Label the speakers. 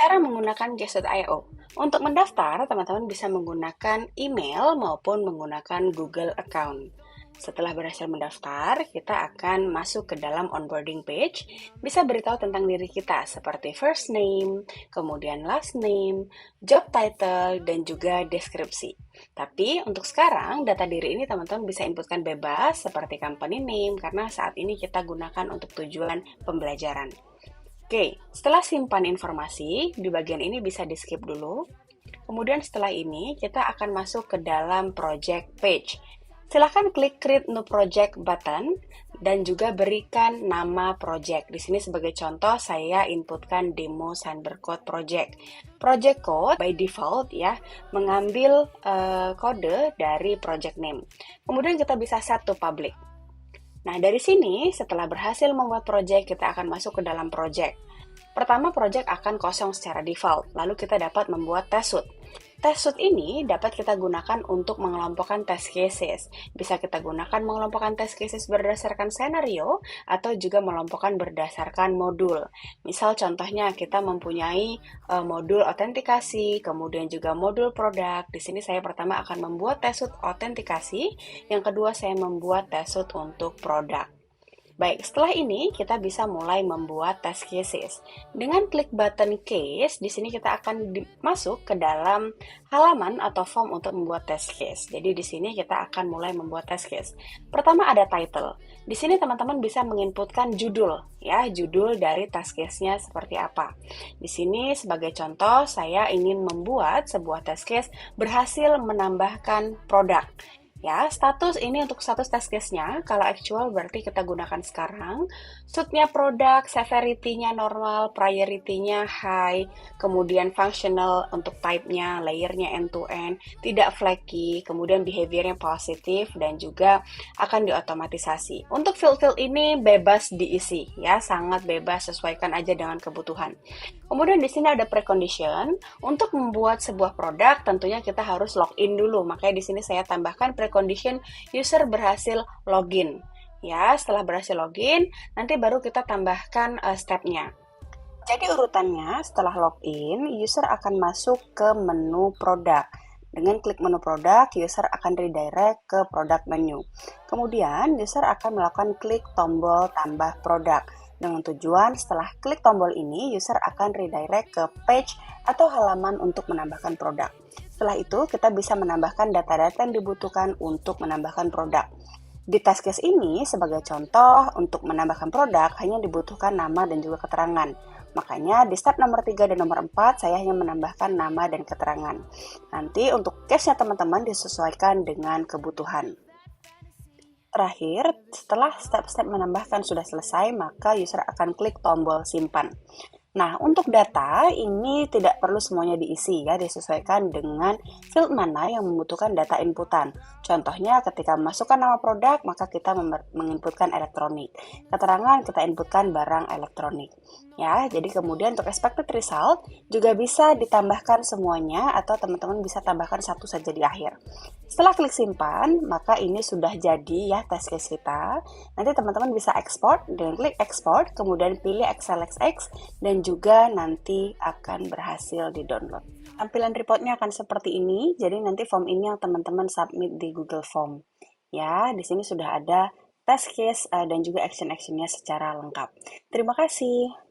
Speaker 1: Cara menggunakan Guess.io. Untuk mendaftar, teman-teman bisa menggunakan email maupun menggunakan Google account. Setelah berhasil mendaftar, kita akan masuk ke dalam onboarding page, bisa beritahu tentang diri kita seperti first name, kemudian last name, job title, dan juga deskripsi. Tapi untuk sekarang, data diri ini teman-teman bisa inputkan bebas seperti company name karena saat ini kita gunakan untuk tujuan pembelajaran. Oke, setelah simpan informasi, di bagian ini bisa di-skip dulu. Kemudian setelah ini, kita akan masuk ke dalam project page. Silahkan klik Create New Project button dan juga berikan nama project. Di sini sebagai contoh, saya inputkan Demo Cybercode Project. Project code by default ya, mengambil kode dari project name. Kemudian kita bisa set to public. Nah, dari sini, setelah berhasil membuat project, kita akan masuk ke dalam project. Pertama, project akan kosong secara default, lalu kita dapat membuat test suite. Test suite ini dapat kita gunakan untuk mengelompokkan test cases. Bisa kita gunakan mengelompokkan test cases berdasarkan skenario, atau juga mengelompokkan berdasarkan modul. Misal contohnya, kita mempunyai modul autentikasi, kemudian juga modul produk. Di sini saya pertama akan membuat test suite autentikasi, yang kedua saya membuat test suite untuk produk. Baik, setelah ini kita bisa mulai membuat test cases. Dengan klik button case, di sini kita akan masuk ke dalam halaman atau form untuk membuat test case. Jadi di sini kita akan mulai membuat test case. Pertama ada title. Di sini teman-teman bisa menginputkan judul, ya, judul dari test case-nya seperti apa. Di sini sebagai contoh, saya ingin membuat sebuah test case berhasil menambahkan produk. Ya, status ini untuk status test case-nya, kalau actual berarti kita gunakan sekarang. Suite-nya produk, severity-nya normal, priority-nya high, kemudian functional untuk type-nya, layer-nya end-to-end, tidak flaky, kemudian behavior-nya positif, dan juga akan diotomatisasi. Untuk field-field ini bebas diisi, ya, sangat bebas, sesuaikan aja dengan kebutuhan. Kemudian di sini ada precondition. Untuk membuat sebuah produk, tentunya kita harus login dulu. Makanya di sini saya tambahkan precondition user berhasil login. Ya, setelah berhasil login, nanti baru kita tambahkan step-nya. Jadi urutannya, setelah login, user akan masuk ke menu produk. Dengan klik menu produk, user akan redirect ke product menu. Kemudian, user akan melakukan klik tombol tambah produk. Dengan tujuan setelah klik tombol ini, user akan redirect ke page atau halaman untuk menambahkan produk. Setelah itu, kita bisa menambahkan data-data yang dibutuhkan untuk menambahkan produk. Di task case ini, sebagai contoh, untuk menambahkan produk hanya dibutuhkan nama dan juga keterangan. Makanya di step nomor 3 dan nomor 4, saya hanya menambahkan nama dan keterangan. Nanti untuk case-nya teman-teman disesuaikan dengan kebutuhan. Terakhir, setelah step-step menambahkan sudah selesai, maka user akan klik tombol simpan. Nah, untuk data ini tidak perlu semuanya diisi ya, disesuaikan dengan field mana yang membutuhkan data inputan. Contohnya ketika memasukkan nama produk, maka kita menginputkan elektronik. Keterangan kita inputkan barang elektronik. Ya, jadi kemudian untuk expected result juga bisa ditambahkan semuanya atau teman-teman bisa tambahkan satu saja di akhir. Setelah klik simpan, maka ini sudah jadi ya test case kita. Nanti teman-teman bisa export dengan klik export, kemudian pilih XLSX dan juga nanti akan berhasil di-download. Tampilan reportnya akan seperti ini, jadi nanti form ini yang teman-teman submit di Google Form. Ya, di sini sudah ada test case dan juga action-actionnya secara lengkap. Terima kasih.